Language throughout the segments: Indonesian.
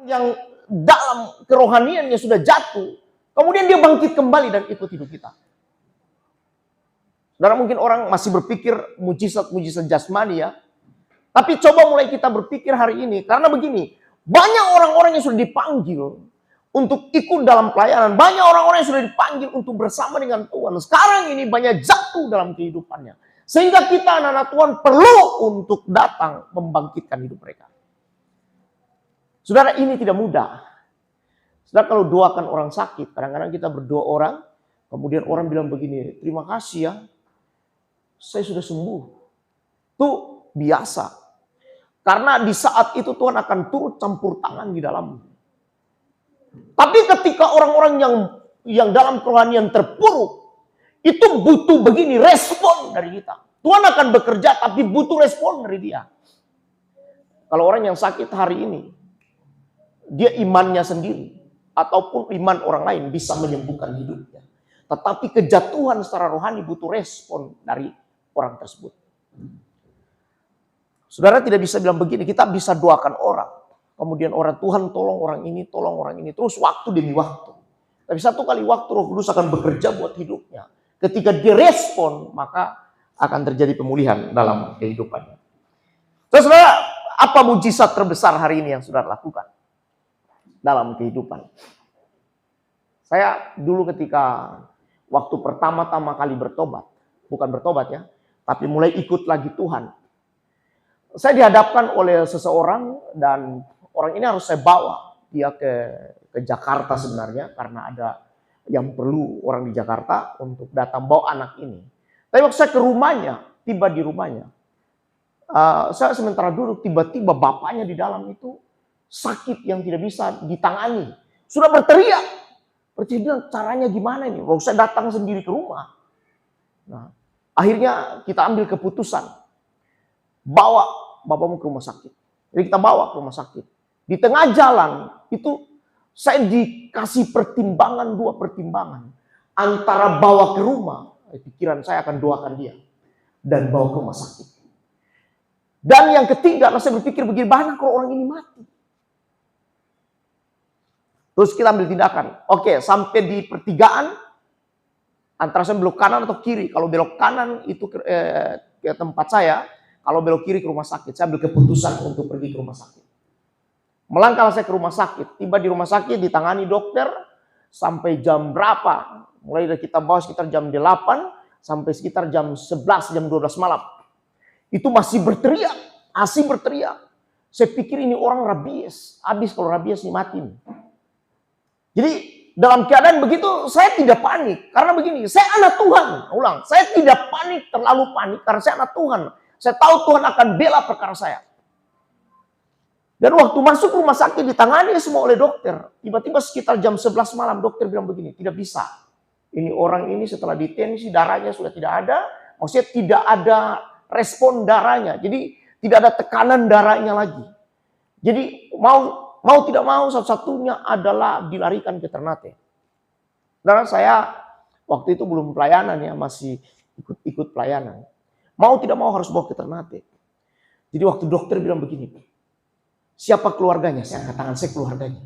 yang dalam kerohaniannya sudah jatuh, kemudian dia bangkit kembali dan ikut hidup kita. Saudara, mungkin orang masih berpikir mujizat-mujizat jasmani ya. Tapi coba mulai kita berpikir hari ini, karena begini, banyak orang-orang yang sudah dipanggil untuk ikut dalam pelayanan, banyak orang-orang yang sudah dipanggil untuk bersama dengan Tuhan. Sekarang ini banyak jatuh dalam kehidupannya. Sehingga kita anak-anak Tuhan perlu untuk datang membangkitkan hidup mereka. Saudara, ini tidak mudah. Saudara, kalau doakan orang sakit, kadang-kadang kita berdoa orang, kemudian orang bilang begini, terima kasih ya, saya sudah sembuh. Itu biasa. Karena di saat itu Tuhan akan turut campur tangan di dalammu. Tapi ketika orang-orang yang dalam kerohanian terpuruk, itu butuh begini, respon dari kita. Tuhan akan bekerja tapi butuh respon dari dia. Kalau orang yang sakit hari ini, dia imannya sendiri ataupun iman orang lain bisa menyembuhkan hidupnya. Tetapi kejatuhan secara rohani butuh respon dari orang tersebut. Saudara tidak bisa bilang begini, kita bisa doakan orang. Kemudian orang, Tuhan tolong orang ini, terus waktu demi waktu. Tapi satu kali waktu Roh Kudus akan bekerja buat hidupnya. Ketika dia respon, maka akan terjadi pemulihan dalam kehidupannya. Terus saudara, apa mujizat terbesar hari ini yang saudara lakukan dalam kehidupan? Saya dulu ketika waktu pertama-tama kali bertobat, bukan bertobat ya, tapi mulai ikut lagi Tuhan. Saya dihadapkan oleh seseorang dan orang ini harus saya bawa dia ke Jakarta sebenarnya karena ada yang perlu orang di Jakarta untuk datang bawa anak ini. Tapi waktu saya ke rumahnya, tiba di rumahnya, saya sementara duduk, tiba-tiba bapaknya di dalam itu sakit yang tidak bisa ditangani. Sudah berteriak. Berteriak, caranya gimana ini? Waktu saya datang sendiri ke rumah. Nah, akhirnya kita ambil keputusan. Bawa bapakmu ke rumah sakit. Jadi kita bawa ke rumah sakit. Di tengah jalan itu saya dikasih dua pertimbangan. Antara bawa ke rumah, pikiran saya akan doakan dia. Dan bawa ke rumah sakit. Dan yang ketiga, saya berpikir begini, bahkan kalau orang ini mati. Terus kita ambil tindakan. Oke, sampai di pertigaan, antara saya belok kanan atau kiri. Kalau belok kanan itu ke tempat saya, kalau belok kiri ke rumah sakit. Saya ambil keputusan untuk pergi ke rumah sakit. Melangkah saya ke rumah sakit. Tiba di rumah sakit, ditangani dokter. Sampai jam berapa? Mulai dari kita bawa sekitar jam 8. Sampai sekitar jam 11, jam 12 malam. Itu masih berteriak. Masih berteriak. Saya pikir ini orang rabies. Habis kalau rabies ini mati. Jadi dalam keadaan begitu saya tidak panik. Karena begini, saya anak Tuhan. Ulang, saya tidak panik, terlalu panik. Karena saya anak Tuhan. Saya tahu Tuhan akan bela perkara saya. Dan waktu masuk rumah sakit ditangani semua oleh dokter. Tiba-tiba sekitar jam 11 malam dokter bilang begini, tidak bisa. Ini orang ini setelah ditensi darahnya sudah tidak ada. Maksudnya tidak ada respon darahnya. Jadi tidak ada tekanan darahnya lagi. Jadi mau tidak mau satu-satunya adalah dilarikan ke Ternate. Karena saya waktu itu belum pelayanan ya, masih ikut pelayanan. Mau tidak mau harus bawa ke Ternate. Jadi waktu dokter bilang begini, siapa keluarganya? Saya angkat tangan, saya keluarganya.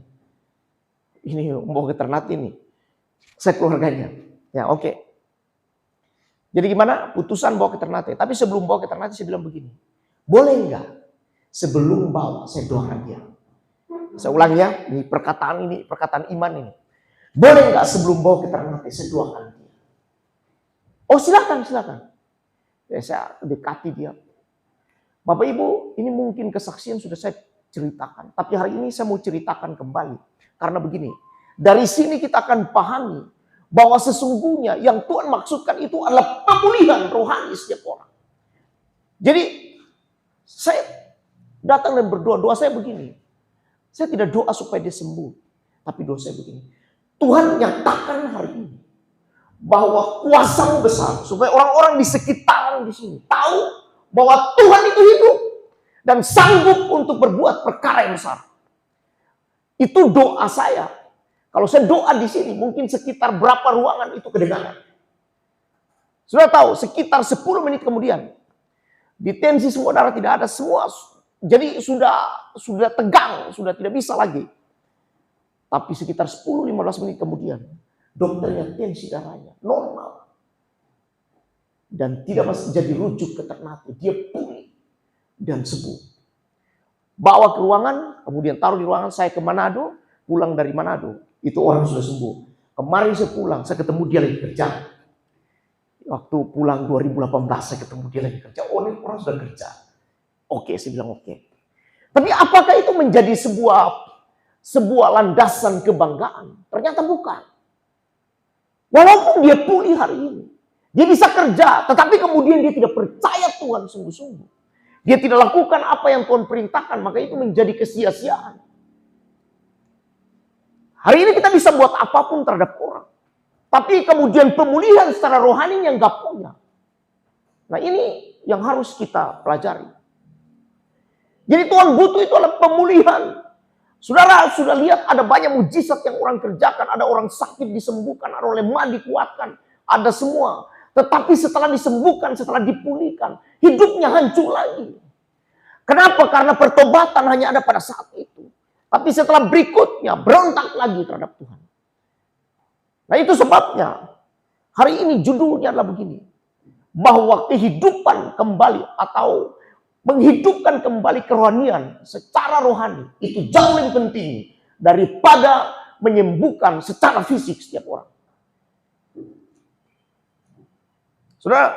Ini mau ke Ternate ini. Saya keluarganya. Ya oke. Jadi gimana? Putusan bawa ke Ternate. Tapi sebelum bawa ke Ternate saya bilang begini. Boleh enggak? Sebelum bawa saya doakan dia. Saya ulang ya. Ini perkataan iman ini. Boleh enggak sebelum bawa ke Ternate saya doakan dia. Oh silakan. Ya, saya dekati dia. Bapak Ibu, ini mungkin kesaksian sudah saya ceritakan. Tapi hari ini saya mau ceritakan kembali. Karena begini, dari sini kita akan pahami bahwa sesungguhnya yang Tuhan maksudkan itu adalah pemulihan rohani setiap orang. Jadi, saya datang dan berdoa. Doa saya begini. Saya tidak doa supaya dia sembuh. Tapi doa saya begini. Tuhan nyatakan hari ini bahwa kuasa-Mu besar supaya orang-orang di sekitaran di sini tahu bahwa Tuhan itu hidup dan sanggup untuk berbuat perkara yang besar. Itu doa saya. Kalau saya doa di sini mungkin sekitar berapa ruangan itu kedengaran. Sudah tahu sekitar 10 menit kemudian ditensi semua darah tidak ada semua. Jadi sudah tegang, sudah tidak bisa lagi. Tapi sekitar 10-15 menit kemudian, dokternya tensi darahnya normal. Dan tidak masih jadi rujuk ke Ternate. Dia pulih dan sembuh. Bawa ke ruangan, kemudian taruh di ruangan. Saya ke Manado, pulang dari Manado. Itu orang sudah sembuh. Kemarin saya pulang, saya ketemu dia lagi kerja. Waktu pulang 2018 saya ketemu dia lagi kerja. Oh, ini orang sudah kerja. Oke, saya bilang oke. Tapi apakah itu menjadi sebuah landasan kebanggaan? Ternyata bukan. Walaupun dia pulih hari ini, dia bisa kerja, tetapi kemudian dia tidak percaya Tuhan sungguh-sungguh. Dia tidak lakukan apa yang Tuhan perintahkan, maka itu menjadi kesia-siaan. Hari ini kita bisa buat apapun terhadap orang. Tapi kemudian pemulihan secara rohani yang gak punya. Nah, ini yang harus kita pelajari. Jadi Tuhan butuh itu adalah pemulihan. Saudara sudah lihat ada banyak mujizat yang orang kerjakan. Ada orang sakit disembuhkan, ada orang lemah dikuatkan. Ada semua. Tetapi setelah disembuhkan, setelah dipulihkan, hidupnya hancur lagi. Kenapa? Karena pertobatan hanya ada pada saat itu. Tapi setelah berikutnya berontak lagi terhadap Tuhan. Nah, itu sebabnya hari ini judulnya adalah begini. Bahwa kehidupan kembali atau menghidupkan kembali kerohanian secara rohani itu jauh lebih penting daripada menyembuhkan secara fisik setiap orang. Saudara,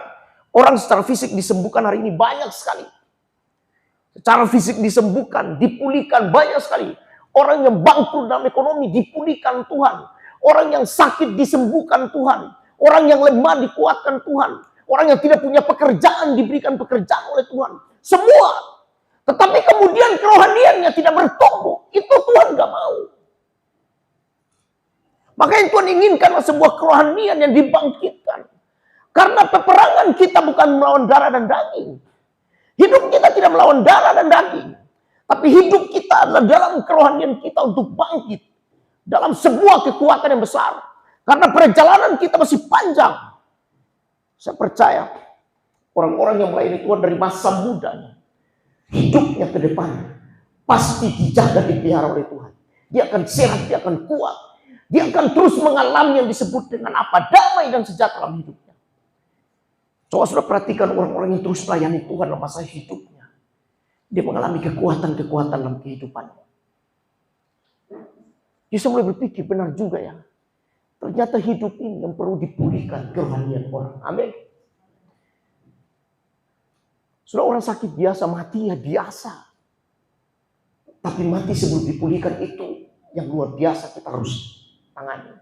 orang secara fisik disembuhkan hari ini banyak sekali. Secara fisik disembuhkan, dipulihkan banyak sekali. Orang yang bangkrut dalam ekonomi dipulihkan Tuhan. Orang yang sakit disembuhkan Tuhan. Orang yang lemah dikuatkan Tuhan. Orang yang tidak punya pekerjaan diberikan pekerjaan oleh Tuhan. Semua. Tetapi kemudian kerohaniannya tidak bertumbuh. Itu Tuhan gak mau. Makanya Tuhan inginkan sebuah kerohanian yang dibangkitkan. Karena peperangan kita bukan melawan darah dan daging. Hidup kita tidak melawan darah dan daging. Tapi hidup kita adalah dalam kerohanian kita untuk bangkit. Dalam sebuah kekuatan yang besar. Karena perjalanan kita masih panjang. Saya percaya orang-orang yang melayani Tuhan dari masa mudanya, hidupnya ke depan pasti dijaga, dipelihara oleh Tuhan. Dia akan sehat, dia akan kuat. Dia akan terus mengalami yang disebut dengan apa? Damai dan sejahtera dalam hidupnya. Coba sudah perhatikan orang-orang yang terus melayani Tuhan dalam masa hidupnya. Dia mengalami kekuatan-kekuatan dalam kehidupannya. Dia mulai berpikir, benar juga ya. Ternyata hidup ini yang perlu dipulihkan kerohanian orang. Amin. Sudah orang sakit biasa, matinya biasa. Tapi mati sebelum dipulihkan itu yang luar biasa kita harus tangani.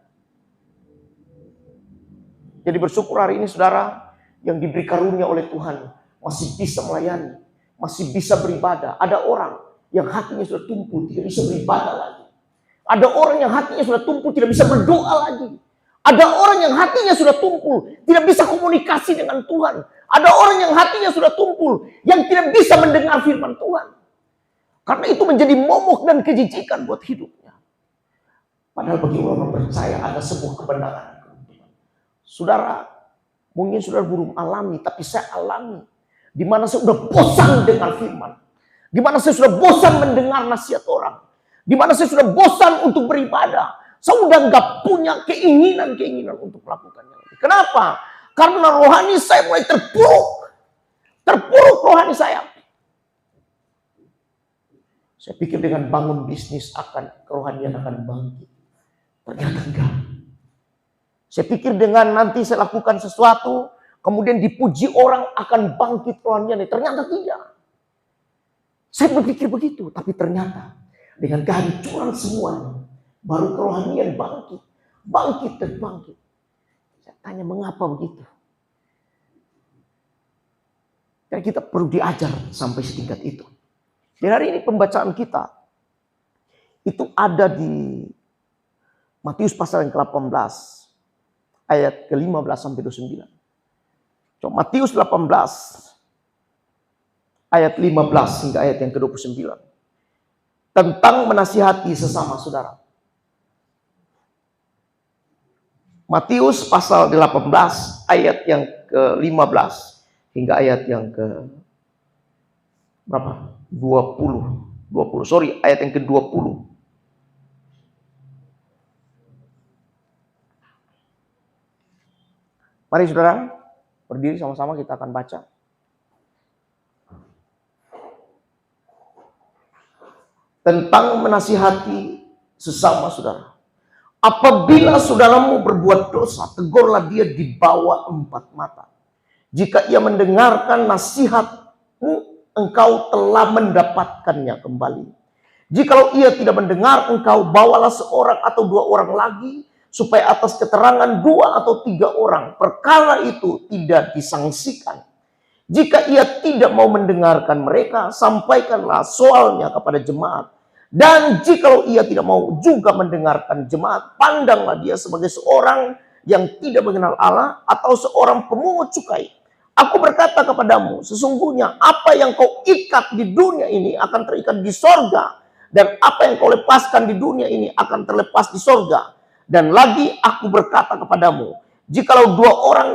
Jadi bersyukur hari ini saudara yang diberi karunia oleh Tuhan masih bisa melayani, masih bisa beribadah. Ada orang yang hatinya sudah tumpul, tidak bisa beribadah lagi. Ada orang yang hatinya sudah tumpul, tidak bisa berdoa lagi. Ada orang yang hatinya sudah tumpul, tidak bisa komunikasi dengan Tuhan. Ada orang yang hatinya sudah tumpul, yang tidak bisa mendengar firman Tuhan. Karena itu menjadi momok dan kejijikan buat hidupnya. Padahal bagi orang percaya ada sebuah kebenaran. Saudara, mungkin saudara belum alami, tapi saya alami. Di mana saya sudah bosan dengar firman. Di mana saya sudah bosan mendengar nasihat orang. Di mana saya sudah bosan untuk beribadah. Saya sudah nggak punya keinginan untuk melakukannya. Kenapa? Karena rohani saya mulai terpuruk. Terpuruk rohani saya. Saya pikir dengan bangun bisnis kerohanian akan bangkit. Ternyata enggak. Saya pikir dengan nanti saya lakukan sesuatu, kemudian dipuji orang akan bangkit kerohanian. Ternyata tidak. Saya berpikir begitu, tapi ternyata dengan kehancuran semuanya, baru kerohanian bangkit. Bangkit dan bangkit. Saya tanya mengapa begitu? Dan kita perlu diajar sampai setingkat itu. Dan hari ini pembacaan kita itu ada di Matius pasal yang ke-18 ayat ke-15 sampai 29. Coba Matius 18 ayat 15 hingga ayat yang ke-29. Tentang menasihati sesama saudara. Matius pasal 18 ayat yang ke-15 hingga ayat yang ke berapa? 20. Ayat yang ke-20. Mari saudara, berdiri sama-sama kita akan baca. Tentang menasihati sesama saudara. Apabila saudaramu berbuat dosa, tegurlah dia di bawah 4 mata. Jika ia mendengarkan nasihatmu, engkau telah mendapatkannya kembali. Jikalau ia tidak mendengar, engkau bawalah seorang atau 2 orang lagi, supaya atas keterangan 2 atau 3 orang perkara itu tidak disangsikan. Jika ia tidak mau mendengarkan mereka, sampaikanlah soalnya kepada jemaat. Dan jikalau ia tidak mau juga mendengarkan jemaat, pandanglah dia sebagai seorang yang tidak mengenal Allah atau seorang pemungut cukai. Aku berkata kepadamu, sesungguhnya apa yang kau ikat di dunia ini akan terikat di sorga, dan apa yang kau lepaskan di dunia ini akan terlepas di sorga. Dan lagi aku berkata kepadamu, jikalau 2 orang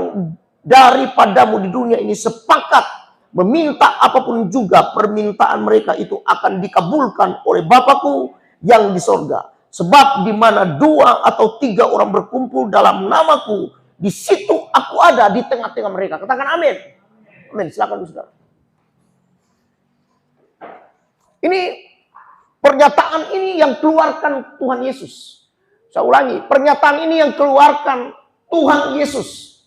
daripadamu di dunia ini sepakat meminta apapun juga, permintaan mereka itu akan dikabulkan oleh Bapakku yang di sorga. Sebab di mana 2 atau 3 orang berkumpul dalam namaku, di situ aku ada di tengah-tengah mereka. Katakan amin. Amin. Silakan saudara. Ini pernyataan ini yang keluarkan Tuhan Yesus. Saya ulangi, pernyataan ini yang keluarkan Tuhan Yesus.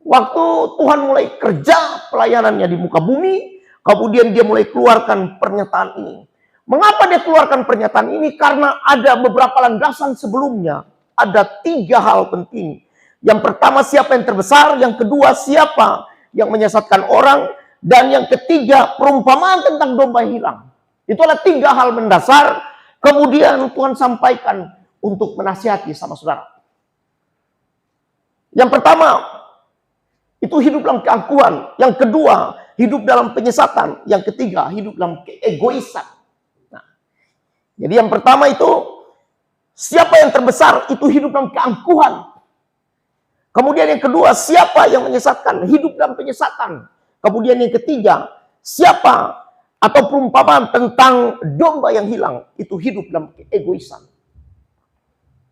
Waktu Tuhan mulai kerja pelayanannya di muka bumi, kemudian dia mulai keluarkan pernyataan ini. Mengapa dia keluarkan pernyataan ini? Karena ada beberapa landasan sebelumnya. Ada 3 hal penting. Yang pertama, siapa yang terbesar. Yang kedua, siapa yang menyesatkan orang. Dan yang ketiga, perumpamaan tentang domba hilang. Itu adalah 3 hal mendasar. Kemudian Tuhan sampaikan untuk menasihati sama saudara. Yang pertama, itu hidup dalam keangkuhan. Yang kedua, hidup dalam penyesatan. Yang ketiga, hidup dalam keegoisan. Nah, jadi yang pertama itu, siapa yang terbesar, itu hidup dalam keangkuhan. Kemudian yang kedua, siapa yang menyesatkan, hidup dalam penyesatan. Kemudian yang ketiga, siapa atau perumpamaan tentang domba yang hilang, itu hidup dalam keegoisan.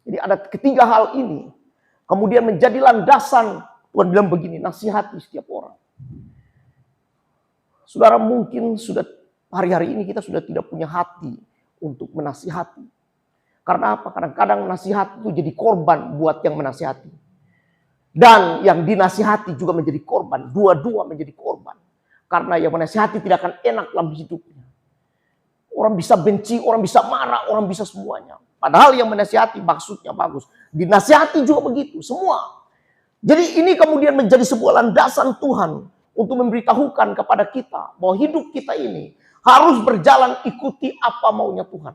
Jadi ada 3 hal ini. Kemudian menjadi landasan. Tuhan bilang begini, nasihati setiap orang. Saudara mungkin sudah hari-hari ini kita sudah tidak punya hati untuk menasihati. Karena apa? Kadang-kadang nasihat itu jadi korban buat yang menasihati. Dan yang dinasihati juga menjadi korban. Dua-dua menjadi korban. Karena yang menasihati tidak akan enak dalam hidupnya. Orang bisa benci, orang bisa marah, orang bisa semuanya. Padahal yang menasihati maksudnya bagus. Dinasihati juga begitu, semua. Jadi ini kemudian menjadi sebuah landasan Tuhan untuk memberitahukan kepada kita bahwa hidup kita ini harus berjalan ikuti apa maunya Tuhan.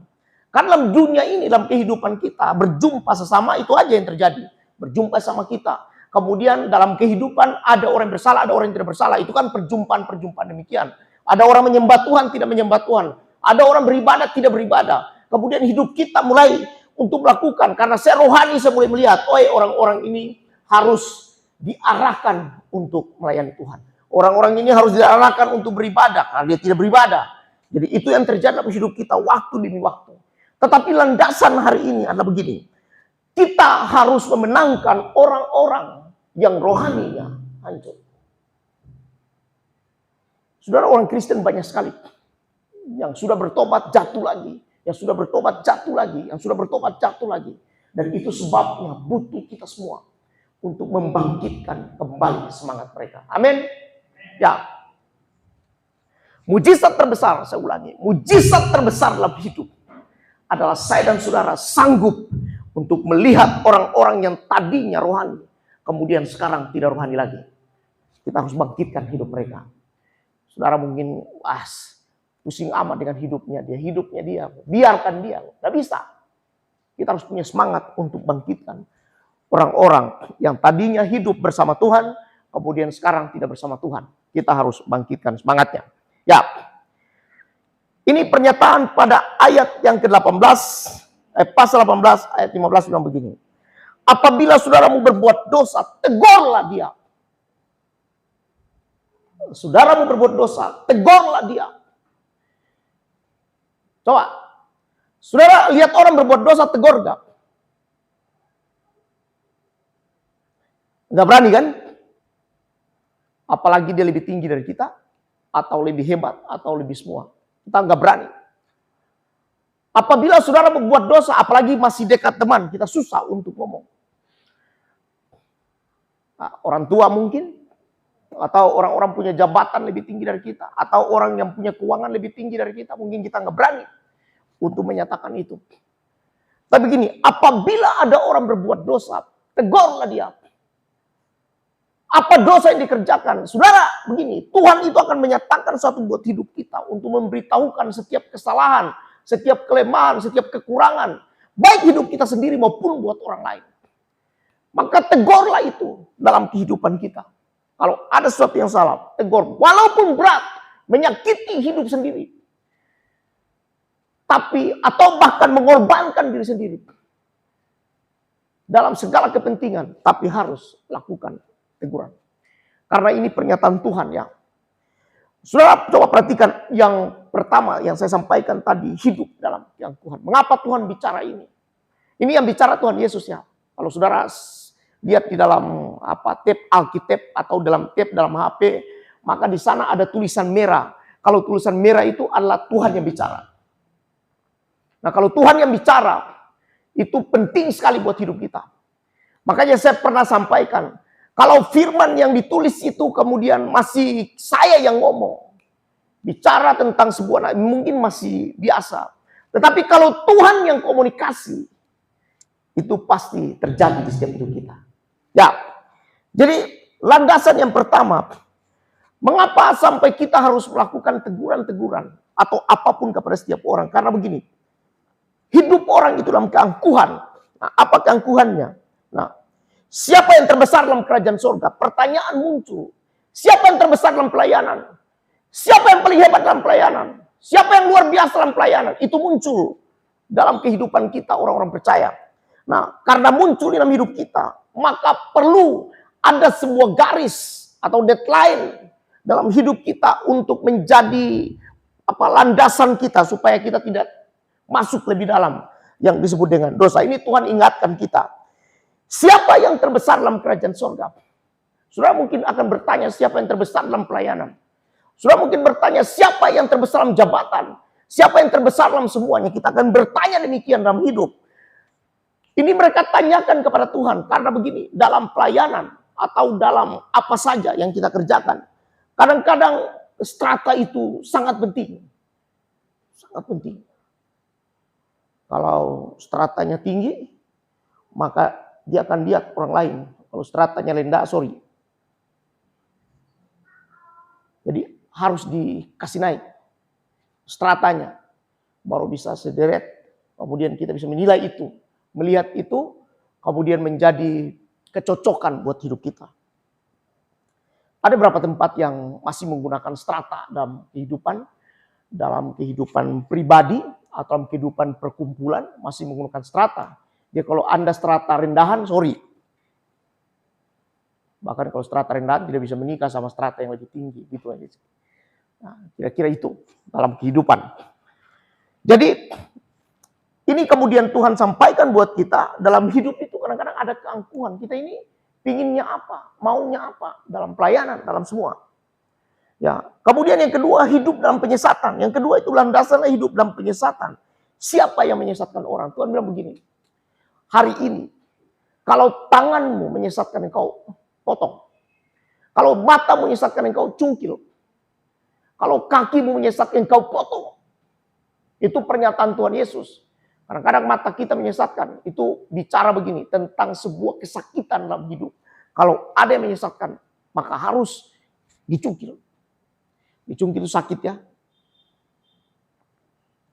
Karena dalam dunia ini, dalam kehidupan kita, berjumpa sesama itu aja yang terjadi. Berjumpa sama kita. Kemudian dalam kehidupan ada orang bersalah, ada orang yang tidak bersalah. Itu kan perjumpaan-perjumpaan demikian. Ada orang menyembah Tuhan, tidak menyembah Tuhan. Ada orang beribadah, tidak beribadah. Kemudian hidup kita mulai untuk melakukan. Karena saya rohani, saya mulai melihat, oh orang-orang ini harus diarahkan untuk melayani Tuhan. Orang-orang ini harus diarahkan untuk beribadah. Karena dia tidak beribadah. Jadi itu yang terjadi dalam hidup kita waktu demi waktu. Tetapi landasan hari ini adalah begini. Kita harus memenangkan orang-orang yang rohaninya hancur. Saudara, orang Kristen banyak sekali. Yang sudah bertobat jatuh lagi. Yang sudah bertobat jatuh lagi. Yang sudah bertobat jatuh lagi. Dan itu sebabnya butuh kita semua. Untuk membangkitkan kembali semangat mereka. Amin. Ya. Mujizat terbesar, saya ulangi. Mujizat terbesar dalam hidup. Adalah saya dan saudara sanggup. Untuk melihat orang-orang yang tadinya rohani. Kemudian sekarang tidak rohani lagi. Kita harus bangkitkan hidup mereka. Saudara mungkin pusing amat dengan hidupnya dia. Biarkan dia. Tidak bisa. Kita harus punya semangat untuk bangkitkan orang-orang yang tadinya hidup bersama Tuhan. Kemudian sekarang tidak bersama Tuhan. Kita harus bangkitkan semangatnya. Ya. Ini pernyataan pada ayat yang ke-18. Pasal 18 ayat 15 bilang begini. Apabila saudaramu berbuat dosa, tegurlah dia. Saudaramu berbuat dosa, tegurlah dia. Coba. Saudara lihat orang berbuat dosa, tegur gak? Nggak berani kan? Apalagi dia lebih tinggi dari kita, atau lebih hebat, atau lebih semua. Kita nggak berani. Apabila saudara berbuat dosa, apalagi masih dekat teman, kita susah untuk ngomong. Nah, orang tua mungkin, atau orang-orang punya jabatan lebih tinggi dari kita, atau orang yang punya keuangan lebih tinggi dari kita, mungkin kita nggak berani untuk menyatakan itu. Tapi begini, apabila ada orang berbuat dosa, tegurlah dia. Apa dosa yang dikerjakan? Saudara, begini, Tuhan itu akan menyatakan suatu buat hidup kita untuk memberitahukan setiap kesalahan, setiap kelemahan, setiap kekurangan, baik hidup kita sendiri maupun buat orang lain. Maka tegurlah itu dalam kehidupan kita. Kalau ada sesuatu yang salah, tegur. Walaupun berat, menyakiti hidup sendiri. Tapi, atau bahkan mengorbankan diri sendiri. Dalam segala kepentingan, tapi harus lakukan teguran. Karena ini pernyataan Tuhan ya. Saudara coba perhatikan yang pertama yang saya sampaikan tadi, hidup dalam yang Tuhan. Mengapa Tuhan bicara ini? Ini yang bicara Tuhan Yesus ya. Kalau saudara lihat di dalam tab Alkitab atau dalam tab dalam HP, maka di sana ada tulisan merah. Kalau tulisan merah itu adalah Tuhan yang bicara. Nah, kalau Tuhan yang bicara, itu penting sekali buat hidup kita. Makanya saya pernah sampaikan, kalau firman yang ditulis itu kemudian masih saya yang ngomong, bicara tentang sebuah mungkin masih biasa. Tetapi kalau Tuhan yang komunikasi, itu pasti terjadi di setiap hidup kita. Ya, jadi landasan yang pertama, mengapa sampai kita harus melakukan teguran-teguran atau apapun kepada setiap orang? Karena begini, hidup orang itu dalam keangkuhan. Nah, apa keangkuhannya? Nah, siapa yang terbesar dalam kerajaan surga? Pertanyaan muncul. Siapa yang terbesar dalam pelayanan? Siapa yang paling hebat dalam pelayanan? Siapa yang luar biasa dalam pelayanan? Itu muncul dalam kehidupan kita orang-orang percaya. Nah, karena muncul dalam hidup kita, maka perlu ada sebuah garis atau deadline dalam hidup kita untuk menjadi landasan kita supaya kita tidak masuk lebih dalam yang disebut dengan dosa. Ini Tuhan ingatkan kita. Siapa yang terbesar dalam kerajaan surga? Saudara mungkin akan bertanya siapa yang terbesar dalam pelayanan. Saudara mungkin bertanya siapa yang terbesar dalam jabatan. Siapa yang terbesar dalam semuanya. Kita akan bertanya demikian dalam hidup. Ini mereka tanyakan kepada Tuhan. Karena begini, dalam pelayanan atau dalam apa saja yang kita kerjakan, kadang-kadang strata itu sangat penting. Sangat penting. Kalau stratanya tinggi, maka dia akan lihat orang lain. Kalau stratanya rendah, sorry. Jadi harus dikasih naik stratanya. Baru bisa sederet. Kemudian kita bisa menilai itu. Melihat itu, kemudian menjadi kecocokan buat hidup kita. Ada beberapa tempat yang masih menggunakan strata dalam kehidupan pribadi, atau dalam kehidupan perkumpulan, masih menggunakan strata. Jadi kalau Anda strata rendahan, sorry. Bahkan kalau strata rendahan tidak bisa menikah sama strata yang lebih tinggi. Gitu aja. Nah, kira-kira itu dalam kehidupan. Jadi, ini kemudian Tuhan sampaikan buat kita, dalam hidup itu kadang-kadang ada keangkuhan. Kita ini pinginnya apa, maunya apa, dalam pelayanan, dalam semua. Ya, kemudian yang kedua, hidup dalam penyesatan. Yang kedua itu landasannya hidup dalam penyesatan. Siapa yang menyesatkan orang? Tuhan bilang begini, hari ini, kalau tanganmu menyesatkan engkau, potong. Kalau matamu menyesatkan engkau, cungkil. Kalau kakimu menyesatkan engkau, potong. Itu pernyataan Tuhan Yesus. Kadang-kadang mata kita menyesatkan. Itu bicara begini, tentang sebuah kesakitan dalam hidup. Kalau ada yang menyesatkan, maka harus dicungkil. Dicungkil itu sakit ya.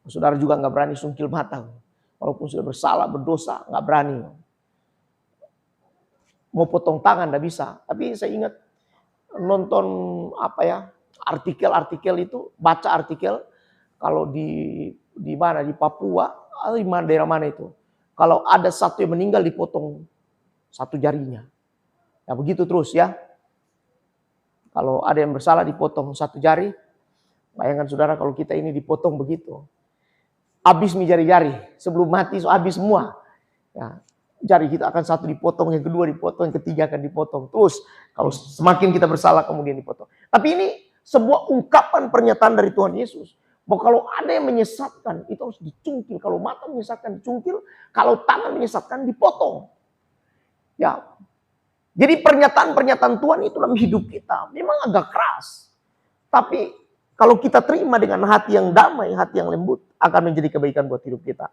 Saudara juga nggak berani cungkil mata. Walaupun sudah bersalah, berdosa, nggak berani. Mau potong tangan nggak bisa. Tapi saya ingat nonton artikel-artikel itu, baca artikel kalau di mana, di Papua atau di mana, daerah mana itu, kalau ada satu yang meninggal dipotong satu jarinya. Ya begitu terus ya. Kalau ada yang bersalah dipotong satu jari. Bayangkan saudara kalau kita ini dipotong begitu. Habis nih jari-jari. Sebelum mati habis semua. Ya, jari kita akan satu dipotong, yang kedua dipotong, yang ketiga akan dipotong. Terus kalau semakin kita bersalah kemudian dipotong. Tapi ini sebuah ungkapan pernyataan dari Tuhan Yesus. Bahwa kalau ada yang menyesatkan, itu harus dicungkil. Kalau mata menyesatkan, dicungkil. Kalau tangan menyesatkan, dipotong. Ya, jadi pernyataan-pernyataan Tuhan itu dalam hidup kita memang agak keras. Tapi kalau kita terima dengan hati yang damai, hati yang lembut, akan menjadi kebaikan buat hidup kita.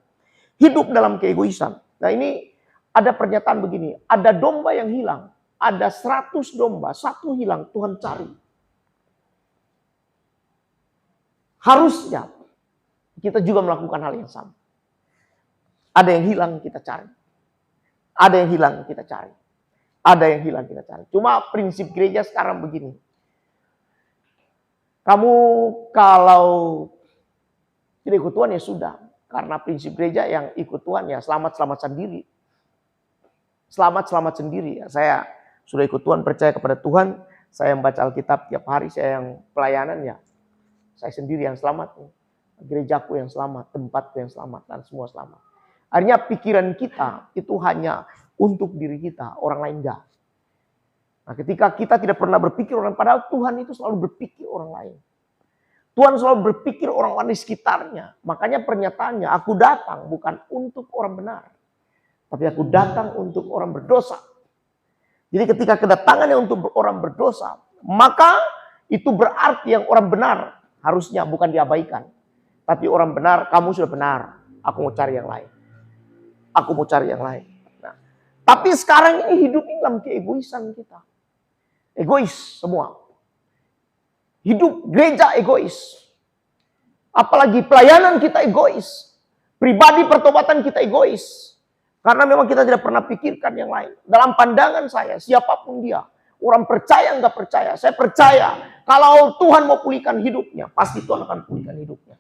Hidup dalam keegoisan. Nah ini ada pernyataan begini, ada domba yang hilang. Ada 100 domba, satu hilang, Tuhan cari. Harusnya kita juga melakukan hal yang sama. Ada yang hilang, kita cari. Ada yang hilang, kita cari. Ada yang hilang, kita cari. Cuma prinsip gereja sekarang begini. Kamu kalau tidak ikut Tuhan ya sudah. Karena prinsip gereja yang ikut Tuhan ya selamat-selamat sendiri. Selamat-selamat sendiri ya. Saya sudah ikut Tuhan, percaya kepada Tuhan. Saya membaca Alkitab tiap hari, saya yang pelayanan ya. Saya sendiri yang selamat. Gerejaku yang selamat, tempatku yang selamat, dan semua selamat. Akhirnya pikiran kita itu hanya untuk diri kita, orang lain enggak. Nah ketika kita tidak pernah berpikir orang, padahal Tuhan itu selalu berpikir orang lain. Tuhan selalu berpikir orang-orang di sekitarnya. Makanya pernyataannya, aku datang bukan untuk orang benar. Tapi aku datang untuk orang berdosa. Jadi ketika kedatangannya untuk orang berdosa, maka itu berarti yang orang benar harusnya bukan diabaikan. Tapi orang benar, kamu sudah benar. Aku mau cari yang lain. Aku mau cari yang lain. Nah, tapi sekarang ini hidup dalam keegoisan kita. Egois semua. Hidup gereja egois. Apalagi pelayanan kita egois. Pribadi pertobatan kita egois. Karena memang kita tidak pernah pikirkan yang lain. Dalam pandangan saya, siapapun dia. Orang percaya nggak percaya. Saya percaya kalau Tuhan mau pulihkan hidupnya, pasti Tuhan akan pulihkan hidupnya.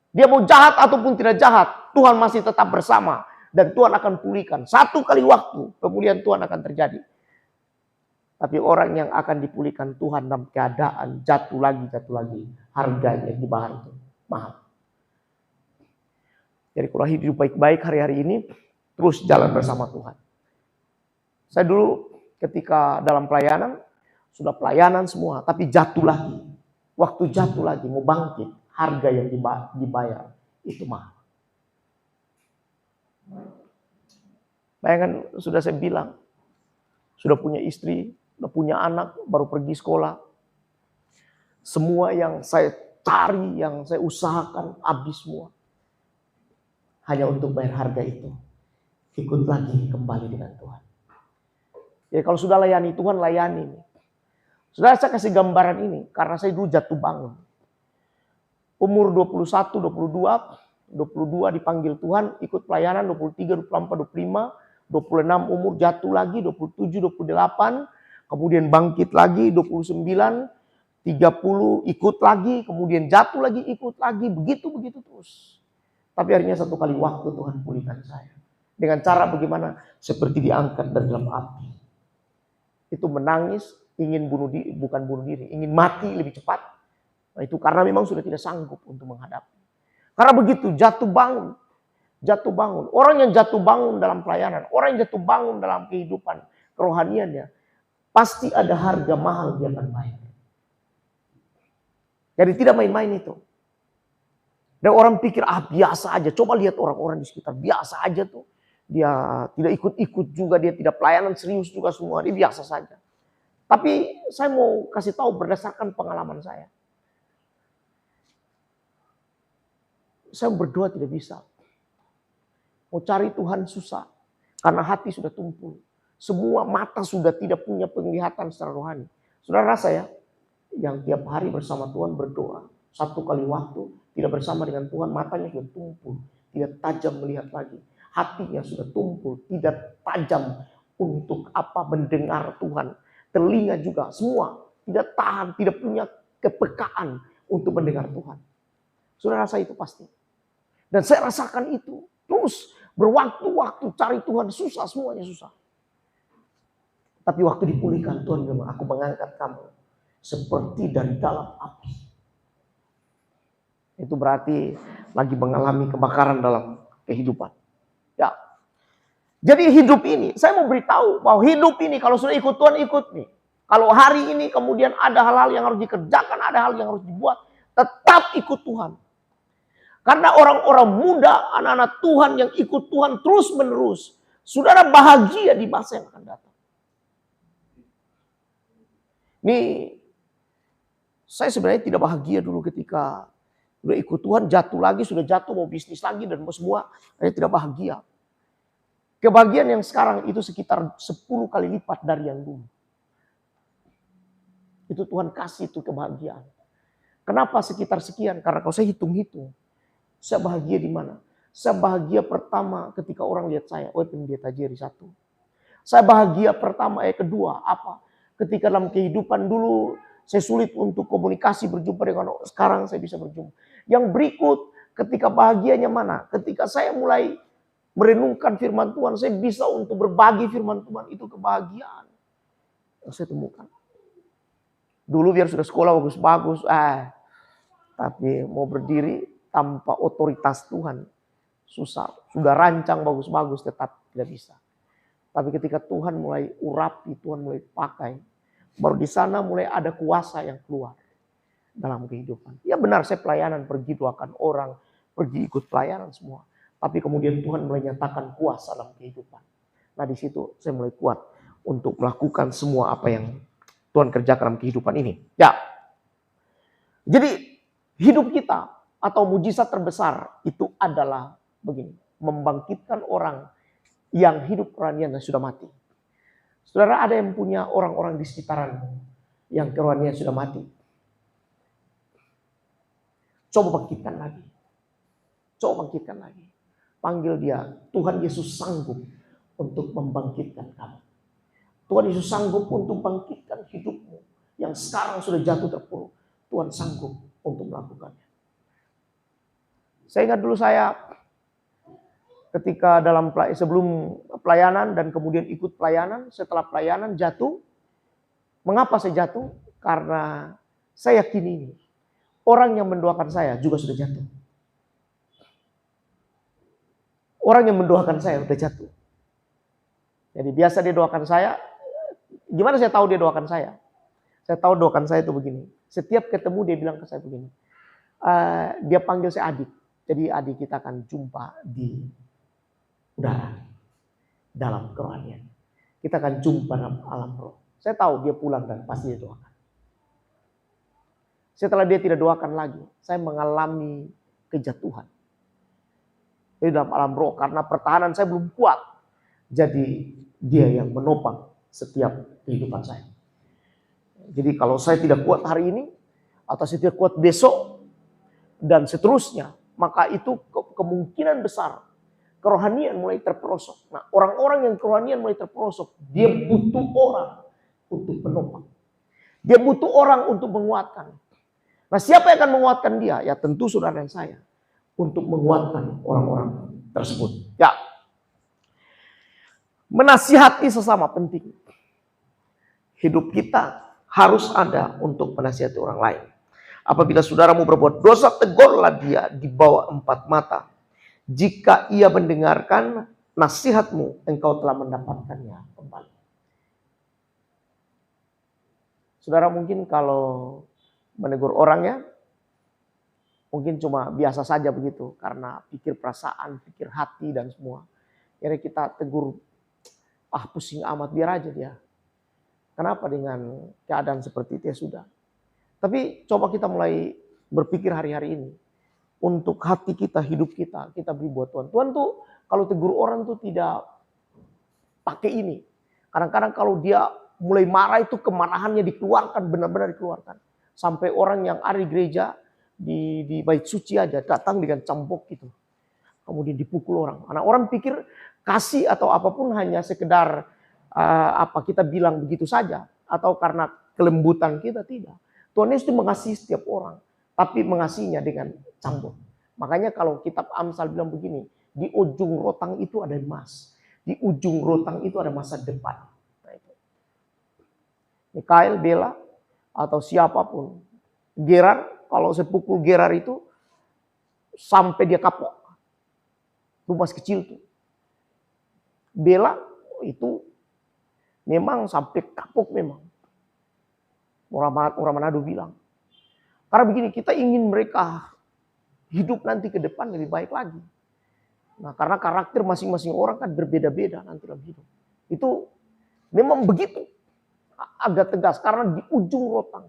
Dia mau jahat ataupun tidak jahat, Tuhan masih tetap bersama. Dan Tuhan akan pulihkan. Satu kali waktu, pemulihan Tuhan akan terjadi. Tapi orang yang akan dipulihkan Tuhan dalam keadaan jatuh lagi. Harganya di bawah itu mahal. Jadi kalau hidup baik-baik hari-hari ini, terus jalan bersama Tuhan. Saya dulu ketika dalam pelayanan, sudah pelayanan semua, tapi jatuh lagi. Waktu jatuh lagi, mau bangkit, harga yang dibayar itu mahal. Bayangkan sudah saya bilang, sudah punya istri, sudah punya anak, baru pergi sekolah. Semua yang saya cari, yang saya usahakan, habis semua. Hanya untuk bayar harga itu. Ikut lagi kembali dengan Tuhan. Ya kalau sudah layani Tuhan, layani. Sudah saya kasih gambaran ini, karena saya dulu jatuh bangun. Umur 21, 22 dipanggil Tuhan, ikut pelayanan 23, 24, 25, 26 umur jatuh lagi, 27, 28, kemudian bangkit lagi, 29, 30 ikut lagi, kemudian jatuh lagi, ikut lagi, begitu terus. Tapi akhirnya satu kali waktu Tuhan pulihkan saya. Dengan cara bagaimana? Seperti diangkat dari dalam api. Itu menangis, ingin bunuh diri, bukan bunuh diri, ingin mati lebih cepat. Nah, itu karena memang sudah tidak sanggup untuk menghadapi. Karena begitu jatuh bangun. Orang yang jatuh bangun dalam pelayanan, orang yang jatuh bangun dalam kehidupan kerohaniannya, pasti ada harga mahal dia akan bayar. Jadi tidak main-main itu. Dan orang pikir, biasa aja. Coba lihat orang-orang di sekitar, biasa aja tuh. Dia tidak ikut-ikut juga, dia tidak pelayanan serius juga semua, dia biasa saja. Tapi saya mau kasih tahu berdasarkan pengalaman saya. Saya berdoa tidak bisa. Mau cari Tuhan susah. Karena hati sudah tumpul. Semua mata sudah tidak punya penglihatan secara rohani. Saudara saya yang tiap hari bersama Tuhan berdoa. Satu kali waktu tidak bersama dengan Tuhan, matanya sudah tumpul. Tidak tajam melihat lagi. Hatinya sudah tumpul. Tidak tajam untuk mendengar Tuhan. Telinga juga semua tidak tahan, tidak punya kepekaan untuk mendengar Tuhan. Saudara saya itu pasti. Dan saya rasakan itu. Terus berwaktu-waktu cari Tuhan susah, semuanya susah. Tapi waktu dipulihkan Tuhan bilang, aku mengangkat kamu seperti dari dalam api. Itu berarti lagi mengalami kebakaran dalam kehidupan. Ya. Jadi hidup ini, saya mau beritahu bahwa hidup ini kalau sudah ikut Tuhan, ikut nih. Kalau hari ini kemudian ada hal-hal yang harus dikerjakan, ada hal yang harus dibuat, tetap ikut Tuhan. Karena orang-orang muda, anak-anak Tuhan yang ikut Tuhan terus menerus, saudara bahagia di masa yang akan datang. Nih, saya sebenarnya tidak bahagia dulu ketika udah ikut Tuhan, jatuh lagi, sudah jatuh mau bisnis lagi dan mau semua, saya tidak bahagia. Kebahagiaan yang sekarang itu sekitar 10 kali lipat dari yang dulu. Itu Tuhan kasih itu kebahagiaan. Kenapa sekitar sekian? Karena kalau saya hitung-hitung, saya bahagia di mana? Saya bahagia pertama ketika orang lihat saya, oh pendeta Jerry satu. Saya bahagia pertama, kedua, apa? Ketika dalam kehidupan dulu, saya sulit untuk komunikasi, berjumpa dengan orang. Sekarang saya bisa berjumpa. Yang berikut, ketika bahagianya mana? Ketika saya mulai merenungkan firman Tuhan, saya bisa untuk berbagi firman Tuhan, itu kebahagiaan yang saya temukan. Dulu biar sudah sekolah bagus-bagus, tapi mau berdiri tanpa otoritas Tuhan, susah. Sudah rancang bagus-bagus, tetap tidak bisa. Tapi ketika Tuhan mulai urapi, Tuhan mulai pakai, baru di sana mulai ada kuasa yang keluar dalam kehidupan. Ya benar, saya pelayanan, pergi doakan orang, pergi ikut pelayanan semua. Tapi kemudian Tuhan mulai nyatakan kuasa dalam kehidupan. Nah di situ saya mulai kuat untuk melakukan semua apa yang Tuhan kerjakan dalam kehidupan ini. Ya, jadi hidup kita atau mujizat terbesar itu adalah begini, membangkitkan orang yang hidup kerohanian dan sudah mati. Saudara, ada yang punya orang-orang di sekitaran yang kerohanian sudah mati. Coba bangkitkan lagi. Coba bangkitkan lagi. Panggil dia, Tuhan Yesus sanggup untuk membangkitkan kamu. Tuhan Yesus sanggup untuk bangkitkan hidupmu yang sekarang sudah jatuh terpuruk. Tuhan sanggup untuk melakukannya. Saya ingat dulu saya ketika sebelum pelayanan dan kemudian ikut pelayanan, setelah pelayanan jatuh. Mengapa saya jatuh? Karena saya yakin ini, orang yang mendoakan saya juga sudah jatuh. Orang yang mendoakan saya sudah jatuh. Jadi biasa dia doakan saya. Gimana saya tahu dia doakan saya? Saya tahu doakan saya itu begini. Setiap ketemu dia bilang ke saya begini. Dia panggil saya adik. Jadi adik kita akan jumpa di udara. Dalam kerohanian. Kita akan jumpa dalam alam roh. Saya tahu dia pulang dan pasti dia doakan. Setelah dia tidak doakan lagi, saya mengalami kejatuhan. Di dalam alam roh, karena pertahanan saya belum kuat. Jadi dia yang menopang setiap kehidupan saya. Jadi kalau saya tidak kuat hari ini, atau saya tidak kuat besok, dan seterusnya, maka itu kemungkinan besar kerohanian mulai terperosok. Nah, orang-orang yang kerohanian mulai terperosok, dia butuh orang untuk menopang. Dia butuh orang untuk menguatkan. Nah, siapa yang akan menguatkan dia? Ya tentu saudara dan saya. Untuk menguatkan orang-orang tersebut. Ya. Menasihati sesama penting. Hidup kita harus ada untuk menasihati orang lain. Apabila saudaramu berbuat dosa, tegurlah dia di bawah 4 mata. Jika ia mendengarkan nasihatmu, engkau telah mendapatkannya kembali. Saudara mungkin kalau menegur orang ya, mungkin cuma biasa saja begitu. Karena pikir perasaan, pikir hati dan semua. Jadi kita tegur, pusing amat, biar aja dia. Kenapa dengan keadaan seperti itu ya sudah. Tapi coba kita mulai berpikir hari-hari ini. Untuk hati kita, hidup kita beri buat Tuhan. Tuhan tuh kalau tegur orang tuh tidak pakai ini. Kadang-kadang kalau dia mulai marah itu kemarahannya dikeluarkan, benar-benar dikeluarkan. Sampai orang yang ada di gereja, di bait suci aja datang dengan cambuk gitu. Kemudian dipukul orang. Karena orang pikir kasih atau apapun hanya sekedar kita bilang begitu saja. Atau karena kelembutan kita, tidak. Tuhan Yesus mengasihi setiap orang. Tapi mengasihinya dengan cambuk. Makanya kalau kitab Amsal bilang begini. Di ujung rotang itu ada emas. Di ujung rotang itu ada masa depan. Nah, itu. Mikael, Bella, atau siapapun. Gerar, kalau saya pukul Gerar itu. Sampai dia kapok. Itu masih kecil tuh. bela itu memang sampai kapok memang. Orang Manado bilang. Karena begini, kita ingin mereka hidup nanti ke depan lebih baik lagi. Nah, karena karakter masing-masing orang kan berbeda-beda nanti dalam hidup. Itu memang begitu. Agak tegas, karena di ujung rotang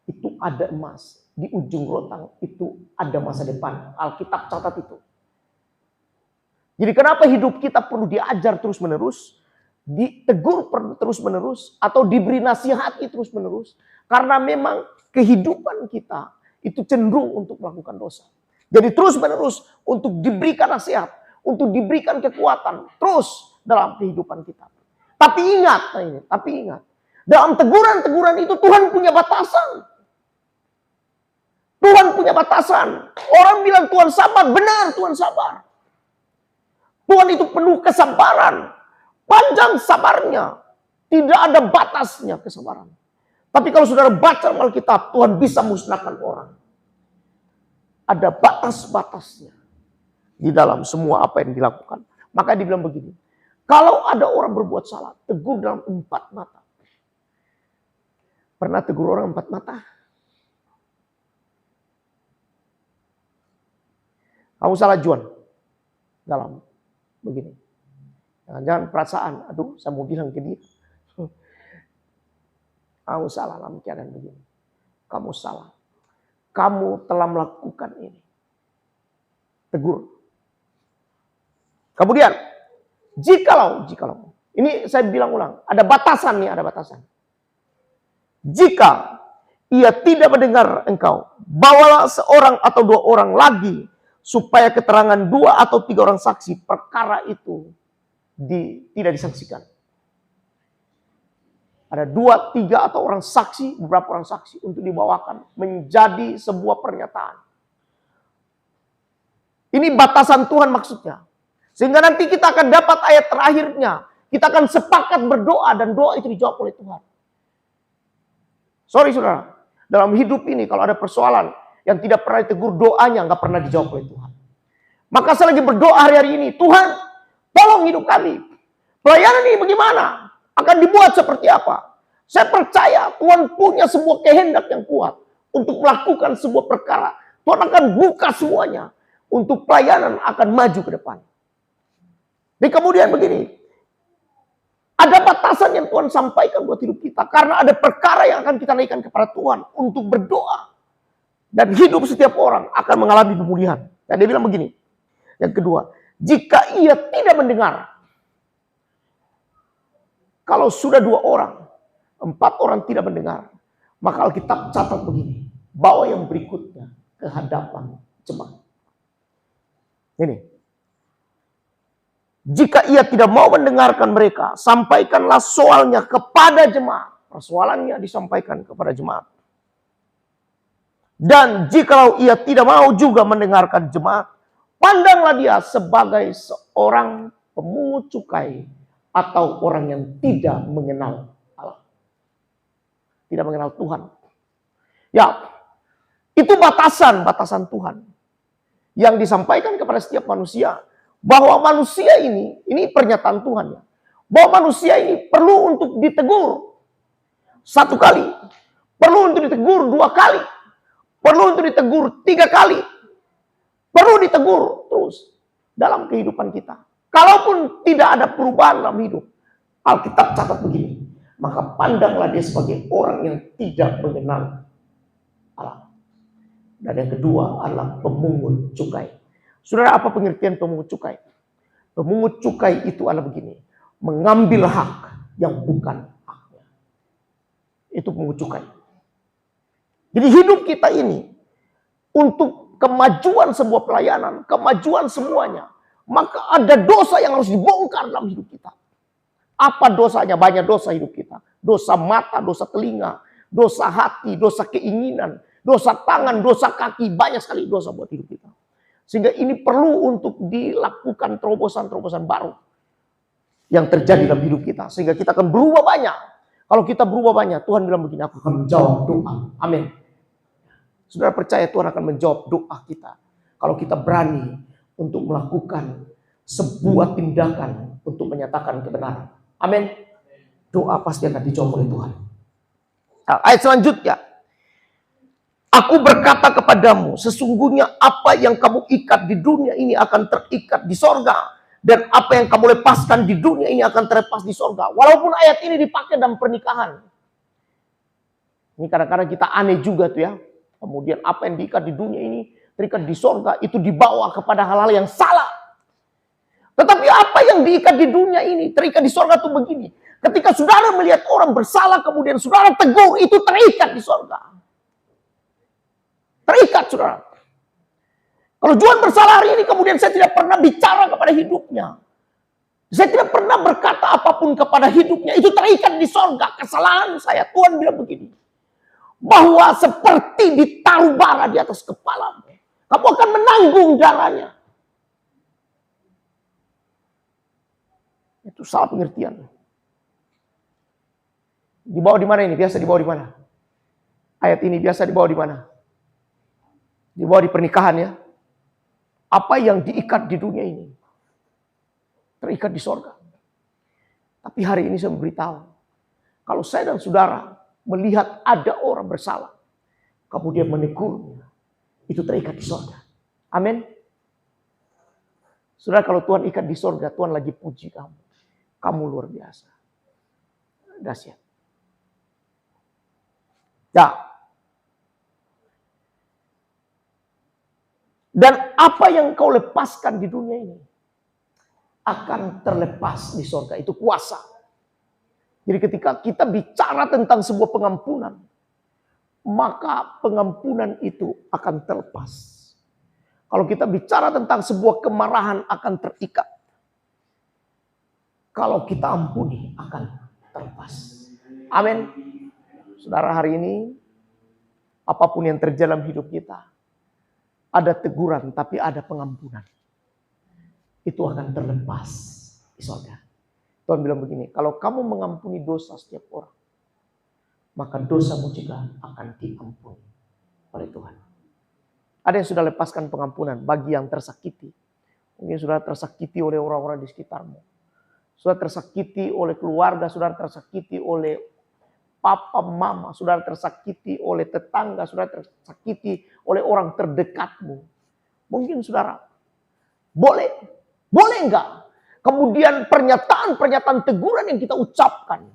itu ada emas. Di ujung rotang itu ada masa depan. Alkitab catat itu. Jadi kenapa hidup kita perlu diajar terus-menerus, ditegur terus-menerus, atau diberi nasihati terus-menerus? Karena memang kehidupan kita itu cenderung untuk melakukan dosa. Jadi terus-menerus untuk diberikan nasihat, untuk diberikan kekuatan terus dalam kehidupan kita. Tapi ingat, dalam teguran-teguran itu Tuhan punya batasan. Tuhan punya batasan. Orang bilang Tuhan sabar, benar Tuhan sabar. Tuhan itu penuh kesabaran. Panjang sabarnya. Tidak ada batasnya kesabaran. Tapi kalau saudara baca Alkitab, Tuhan bisa musnahkan orang. Ada batas-batasnya di dalam semua apa yang dilakukan. Maka dibilang begini, kalau ada orang berbuat salah, tegur dalam 4 mata. Pernah tegur orang 4 mata? Kamu salah Juan dalam begini. Jangan perasaan, aduh saya mau bilang ke dia. Kamu salah dalam keadaan begini. Kamu salah. Kamu telah melakukan ini. Tegur. Kemudian, jikalau. Ini saya bilang ulang. Ada batasan nih, ada batasan. Jika ia tidak mendengar engkau, bawalah seorang atau 2 orang lagi, supaya keterangan 2 atau 3 orang saksi, perkara itu tidak disaksikan. Ada 2, 3 atau orang saksi, beberapa orang saksi untuk dibawakan menjadi sebuah pernyataan. Ini batasan Tuhan maksudnya. Sehingga nanti kita akan dapat ayat terakhirnya. Kita akan sepakat berdoa dan doa itu dijawab oleh Tuhan. Sorry saudara, dalam hidup ini kalau ada persoalan yang tidak pernah ditegur, doanya nggak pernah dijawab oleh Tuhan. Maka saya lagi berdoa hari ini, Tuhan tolong hidup kami. Pelayanan ini bagaimana? Akan dibuat seperti apa? Saya percaya Tuhan punya sebuah kehendak yang kuat untuk melakukan sebuah perkara. Tuhan akan buka semuanya untuk pelayanan akan maju ke depan. Dan kemudian begini, ada batasan yang Tuhan sampaikan buat hidup kita. Karena ada perkara yang akan kita naikkan kepada Tuhan untuk berdoa. Dan hidup setiap orang akan mengalami pemulihan. Dan dia bilang begini, yang kedua, jika ia tidak mendengar, kalau sudah 2 orang, 4 orang tidak mendengar, maka Alkitab catat begini, bawa yang berikutnya ke hadapan jemaat. Ini. Jika ia tidak mau mendengarkan mereka, sampaikanlah soalnya kepada jemaat. Persoalannya disampaikan kepada jemaat. Dan jikalau ia tidak mau juga mendengarkan jemaat, pandanglah dia sebagai seorang pemungut cukai atau orang yang tidak mengenal Allah. Tidak mengenal Tuhan. Ya, itu batasan Tuhan yang disampaikan kepada setiap manusia, bahwa manusia ini pernyataan Tuhan ya, bahwa manusia ini perlu untuk ditegur 1 kali, perlu untuk ditegur 2 kali, perlu untuk ditegur 3 kali, perlu ditegur terus dalam kehidupan kita. Kalaupun tidak ada perubahan dalam hidup, Alkitab catat begini, maka pandanglah dia sebagai orang yang tidak mengenal Allah. Dan yang kedua adalah pemungut cukai. Saudara, apa pengertian pemungut cukai? Pemungut cukai itu adalah begini, mengambil hak yang bukan haknya. Itu pemungut cukai. Jadi hidup kita ini untuk kemajuan sebuah pelayanan, kemajuan semuanya, maka ada dosa yang harus dibongkar dalam hidup kita. Apa dosanya? Banyak dosa hidup kita. Dosa mata, dosa telinga, dosa hati, dosa keinginan, dosa tangan, dosa kaki. Banyak sekali dosa buat hidup kita. Sehingga ini perlu untuk dilakukan terobosan-terobosan baru yang terjadi dalam hidup kita. Sehingga kita akan berubah banyak. Kalau kita berubah banyak, Tuhan bilang begini, aku akan menjawab doa. Amin. Saudara percaya Tuhan akan menjawab doa kita. Kalau kita berani untuk melakukan sebuah tindakan untuk menyatakan kebenaran. Amin. Doa pasti akan dijawab oleh Tuhan. Nah, ayat selanjutnya. Aku berkata kepadamu, sesungguhnya apa yang kamu ikat di dunia ini akan terikat di sorga. Dan apa yang kamu lepaskan di dunia ini akan terlepas di sorga. Walaupun ayat ini dipakai dalam pernikahan. Ini kadang-kadang kita aneh juga tuh ya. Kemudian apa yang diikat di dunia ini terikat di sorga, itu dibawa kepada hal-hal yang salah. Tetapi apa yang diikat di dunia ini terikat di sorga itu begini. Ketika saudara melihat orang bersalah kemudian saudara tegur, itu terikat di sorga. Terikat saudara. Kalau Juan bersalah hari ini kemudian saya tidak pernah bicara kepada hidupnya. Saya tidak pernah berkata apapun kepada hidupnya. Itu terikat di sorga. Kesalahan saya. Tuhan bilang begini. Bahwa seperti ditaruh bara di atas kepalamu. Kamu akan menanggung darahnya. Itu salah pengertian. Dibawa di mana ini? Biasa dibawa di mana? Ayat ini biasa dibawa di mana? Dibawa di pernikahan ya. Apa yang diikat di dunia ini terikat di sorga. Tapi hari ini saya memberitahu, kalau saya dan saudara melihat ada orang bersalah, kemudian menegurnya, itu terikat di sorga. Amin. Saudara, kalau Tuhan ikat di sorga, Tuhan lagi puji kamu. Kamu luar biasa. Dahsyat. Ya. Dan apa yang kau lepaskan di dunia ini akan terlepas di sorga. Itu kuasa. Jadi ketika kita bicara tentang sebuah pengampunan, maka pengampunan itu akan terlepas. Kalau kita bicara tentang sebuah kemarahan akan terikat. Kalau kita ampuni akan terlepas. Amin. Saudara, hari ini apapun yang terjadi dalam hidup kita, ada teguran tapi ada pengampunan. Itu akan terlepas di sorga. Tuhan bilang begini, kalau kamu mengampuni dosa setiap orang, maka dosamu juga akan diampuni oleh Tuhan. Ada yang sudah lepaskan pengampunan bagi yang tersakiti. Mungkin sudah tersakiti oleh orang-orang di sekitarmu. Sudah tersakiti oleh keluarga, sudah tersakiti oleh papa, mama, sudah tersakiti oleh tetangga, sudah tersakiti oleh orang terdekatmu. Mungkin saudara, boleh enggak? Kemudian pernyataan-pernyataan teguran yang kita ucapkan.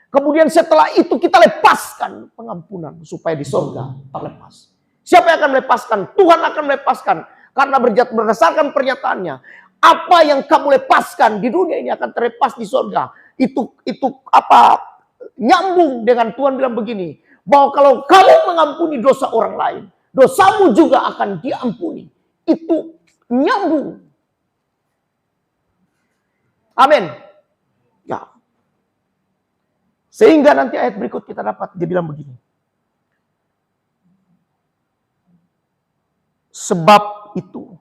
Kemudian setelah itu kita lepaskan pengampunan supaya di sorga terlepas. Siapa yang akan melepaskan? Tuhan akan melepaskan. Karena berdasarkan pernyataannya. Apa yang kamu lepaskan di dunia ini akan terlepas di sorga. Itu nyambung dengan Tuhan bilang begini. Bahwa kalau kamu mengampuni dosa orang lain, dosamu juga akan diampuni. Itu nyambung. Amin. Ya. Sehingga nanti ayat berikut kita dapat, dia bilang begini. Sebab itu,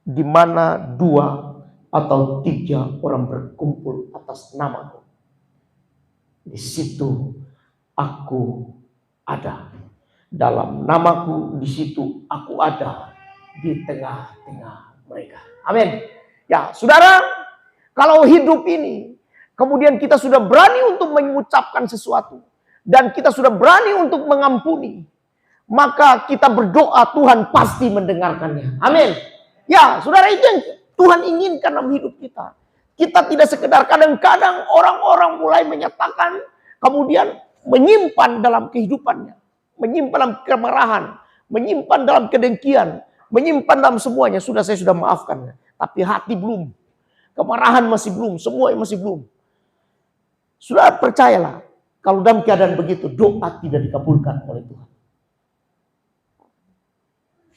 di mana 2 atau 3 orang berkumpul atas namaku, di situ aku ada. Dalam namaku di situ aku ada di tengah-tengah mereka. Amin. Ya, saudara, kalau hidup ini kemudian kita sudah berani untuk mengucapkan sesuatu dan kita sudah berani untuk mengampuni, maka kita berdoa Tuhan pasti mendengarkannya. Amin. Ya, saudara, itu yang Tuhan inginkan dalam hidup kita. Kita tidak sekedar kadang-kadang orang-orang mulai menyatakan kemudian menyimpan dalam kehidupannya. Menyimpan dalam kemarahan. Menyimpan dalam kedengkian. Menyimpan dalam semuanya. Saya sudah maafkan. Tapi hati belum. Kemarahan masih belum. Semua masih belum. Sudah percayalah. Kalau dalam keadaan begitu, doa tidak dikabulkan oleh Tuhan.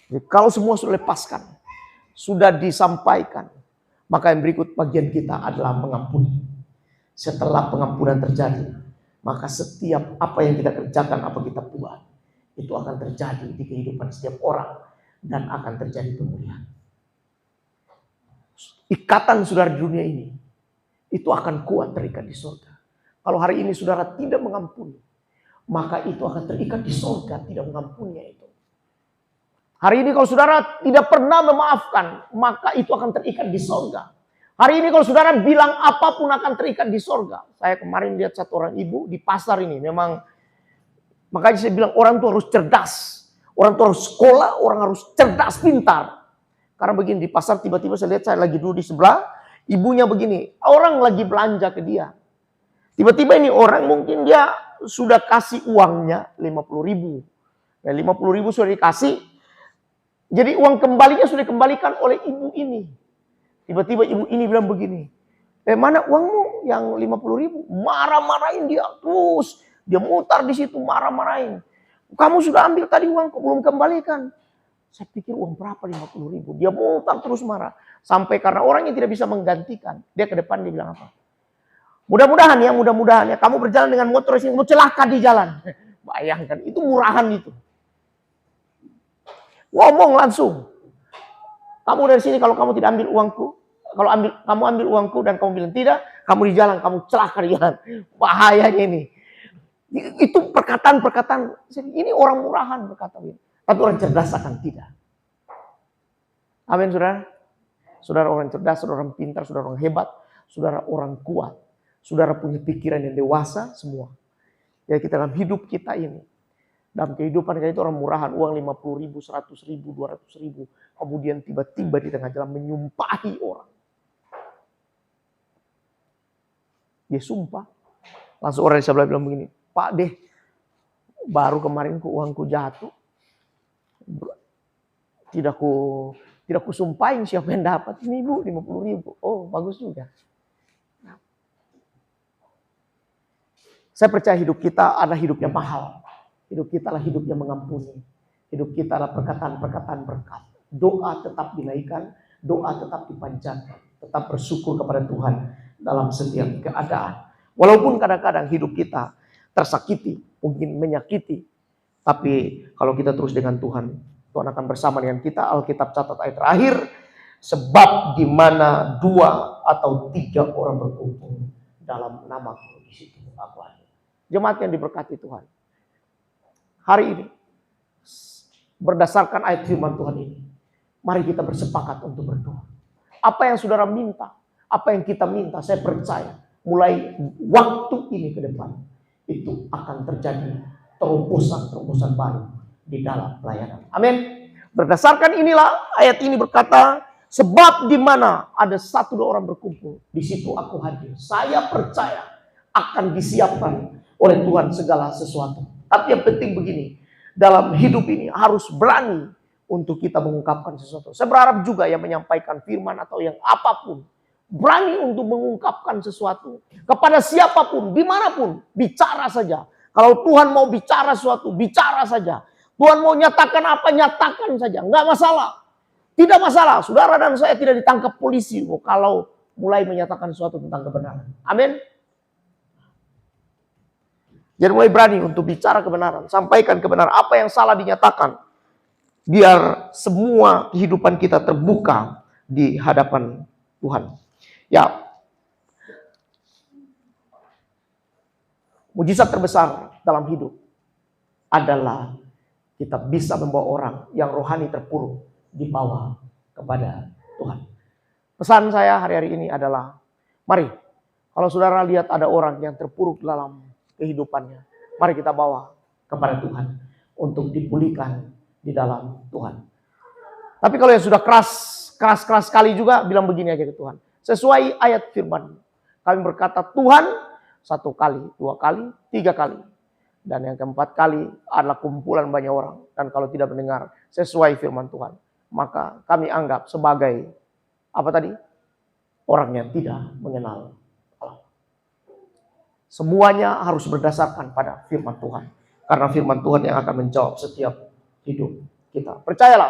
Jadi, kalau semua sudah lepaskan. Sudah disampaikan. Maka yang berikut bagian kita adalah mengampuni. Setelah pengampunan terjadi, maka setiap apa yang kita kerjakan, apa kita buat, itu akan terjadi di kehidupan setiap orang dan akan terjadi pemulihan. Ikatan saudara di dunia ini, itu akan kuat terikat di surga. Kalau hari ini saudara tidak mengampuni, maka itu akan terikat di surga, tidak mengampuninya itu. Hari ini kalau saudara tidak pernah memaafkan, maka itu akan terikat di surga. Hari ini kalau saudara bilang apapun akan terikat di sorga. Saya kemarin lihat satu orang ibu di pasar ini. Memang, makanya saya bilang orang tuh harus cerdas. Orang tuh harus sekolah, orang harus cerdas, pintar. Karena begini, di pasar tiba-tiba saya lihat, saya lagi duduk di sebelah. Ibunya begini, orang lagi belanja ke dia. Tiba-tiba ini orang mungkin dia sudah kasih uangnya 50.000. Nah, 50.000 sudah dikasih. Jadi uang kembalinya sudah dikembalikan oleh ibu ini. Tiba-tiba ibu ini bilang begini, mana uangmu yang 50.000? Marah-marahin dia. Terus dia mutar di situ, marah-marahin. Kamu sudah ambil tadi uangku, belum kembalikan. Saya pikir uang berapa 50.000? Dia mutar terus marah. Sampai karena orangnya tidak bisa menggantikan. Dia ke depan dia bilang apa? Mudah-mudahan ya, kamu berjalan dengan motor ini, kamu celaka di jalan. Bayangkan, itu murahan itu. Ngomong langsung. Kamu dari sini kalau kamu tidak ambil uangku, kamu ambil uangku dan kamu bilang tidak, kamu di jalan, kamu celaka di jalan. Bahayanya ini. Itu perkataan-perkataan, ini orang murahan berkata ini. Tapi orang cerdas akan tidak. Amin, saudara. Saudara orang cerdas, saudara orang pintar, saudara orang hebat, saudara orang kuat. Saudara punya pikiran yang dewasa semua. Jadi kita dalam hidup kita ini, dalam kehidupan kita itu orang murahan, uang 50.000, 100.000, 200.000. Kemudian tiba-tiba di tengah jalan menyumpahi orang. Dia sumpah. Langsung orang di sebelah bilang begini, Pak deh, baru kemarin uangku jatuh. Tidak ku sumpahin siapa yang dapat. Ini Bu, 50.000. Oh, bagus juga. Saya percaya hidup kita adalah hidup yang mahal. Hidup kita adalah hidup yang mengampuni. Hidup kita adalah perkataan-perkataan berkat. Doa tetap dinaikkan, doa tetap dipanjatkan. Tetap bersyukur kepada Tuhan dalam setiap keadaan. Walaupun kadang-kadang hidup kita tersakiti, mungkin menyakiti. Tapi kalau kita terus dengan Tuhan, Tuhan akan bersama dengan kita. Alkitab catat ayat terakhir. Sebab di mana 2 atau 3 orang berkumpul dalam namaku, di situ aku ada. Jemaat yang diberkati Tuhan. Hari ini, berdasarkan ayat firman Tuhan ini, mari kita bersepakat untuk berdoa. Apa yang saudara minta, apa yang kita minta, saya percaya mulai waktu ini ke depan, itu akan terjadi terobosan-terobosan baru di dalam pelayanan. Amin. Berdasarkan inilah ayat ini berkata, sebab di mana ada 1-2 orang berkumpul, di situ aku hadir. Saya percaya akan disiapkan oleh Tuhan segala sesuatu. Tapi yang penting begini, dalam hidup ini harus berani untuk kita mengungkapkan sesuatu. Saya berharap juga yang menyampaikan firman atau yang apapun, berani untuk mengungkapkan sesuatu kepada siapapun, dimanapun, bicara saja. Kalau Tuhan mau bicara sesuatu, bicara saja. Tuhan mau nyatakan apa, nyatakan saja. Enggak masalah. Tidak masalah. Saudara dan saya tidak ditangkap polisi kalau mulai menyatakan sesuatu tentang kebenaran. Amin. Jadi mulai berani untuk bicara kebenaran. Sampaikan kebenaran. Apa yang salah dinyatakan. Biar semua kehidupan kita terbuka di hadapan Tuhan. Ya. Mujizat terbesar dalam hidup adalah kita bisa membawa orang yang rohani terpuruk dibawa kepada Tuhan. Pesan saya hari-hari ini adalah, mari, kalau saudara lihat ada orang yang terpuruk dalam kehidupannya, mari kita bawa kepada Tuhan untuk dipulihkan di dalam Tuhan. Tapi kalau yang sudah keras sekali juga, bilang begini aja ke Tuhan. Sesuai ayat firman, kami berkata, Tuhan, 1 kali, 2 kali, 3 kali. Dan yang keempat kali adalah kumpulan banyak orang. Dan kalau tidak mendengar sesuai firman Tuhan, maka kami anggap sebagai, apa tadi? Orang yang tidak mengenal Allah. Semuanya harus berdasarkan pada firman Tuhan. Karena firman Tuhan yang akan menjawab setiap hidup kita. Percayalah,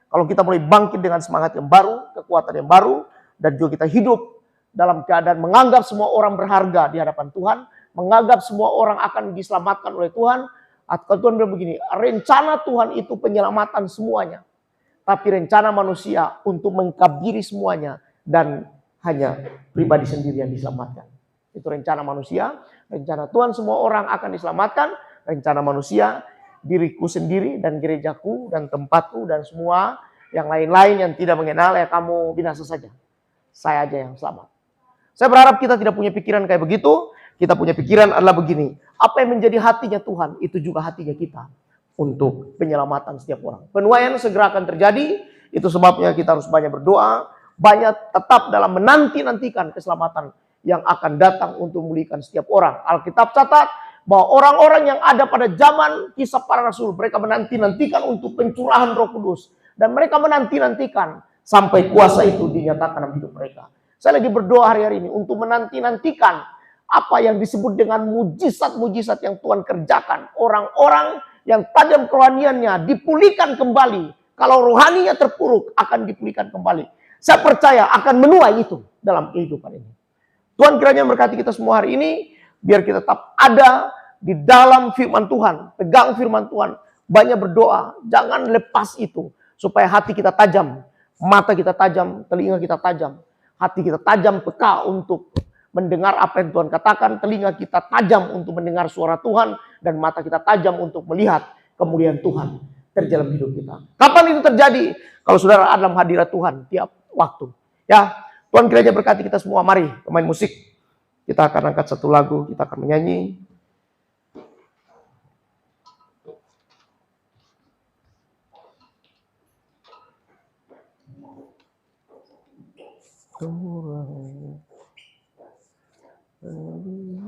kalau kita mulai bangkit dengan semangat yang baru, kekuatan yang baru, dan juga kita hidup dalam keadaan menganggap semua orang berharga di hadapan Tuhan, menganggap semua orang akan diselamatkan oleh Tuhan. Atau Tuhan bilang begini, rencana Tuhan itu penyelamatan semuanya. Tapi rencana manusia untuk mengkabiri semuanya dan hanya pribadi sendiri yang diselamatkan. Itu rencana manusia, rencana Tuhan semua orang akan diselamatkan, rencana manusia, diriku sendiri dan gerejaku dan tempatku dan semua yang lain-lain yang tidak mengenal ya kamu binasa saja. saya aja yang selamat. Saya berharap kita tidak punya pikiran kayak begitu. Kita punya pikiran adalah begini. Apa yang menjadi hatinya Tuhan, itu juga hatinya kita. Untuk penyelamatan setiap orang. Penuaian segera akan terjadi. Itu sebabnya kita harus banyak berdoa. Banyak tetap dalam menanti-nantikan keselamatan yang akan datang untuk memulihkan setiap orang. Alkitab catat bahwa orang-orang yang ada pada zaman kisah para rasul, mereka menanti-nantikan untuk pencurahan Roh Kudus. Dan mereka menanti-nantikan sampai kuasa itu dinyatakan dalam hidup mereka. Saya lagi berdoa hari-hari ini untuk menanti-nantikan apa yang disebut dengan mujizat-mujizat yang Tuhan kerjakan. Orang-orang yang tajam kerohaniannya dipulihkan kembali. Kalau rohaninya terpuruk akan dipulihkan kembali. Saya percaya akan menuai itu dalam kehidupan ini. Tuhan kiranya memberkati kita semua hari ini. Biar kita tetap ada di dalam firman Tuhan. Pegang firman Tuhan. Banyak berdoa. Jangan lepas itu. Supaya hati kita tajam. Mata kita tajam. Telinga kita tajam. Hati kita tajam peka untuk mendengar apa yang Tuhan katakan. Telinga kita tajam untuk mendengar suara Tuhan. Dan mata kita tajam untuk melihat kemuliaan Tuhan terjadi dalam hidup kita. Kapan itu terjadi? Kalau saudara ada dalam hadirat Tuhan tiap waktu. Ya, Tuhan kiranya berkati kita semua. Mari pemain musik. Kita akan angkat satu lagu, kita akan menyanyi. Tuhan.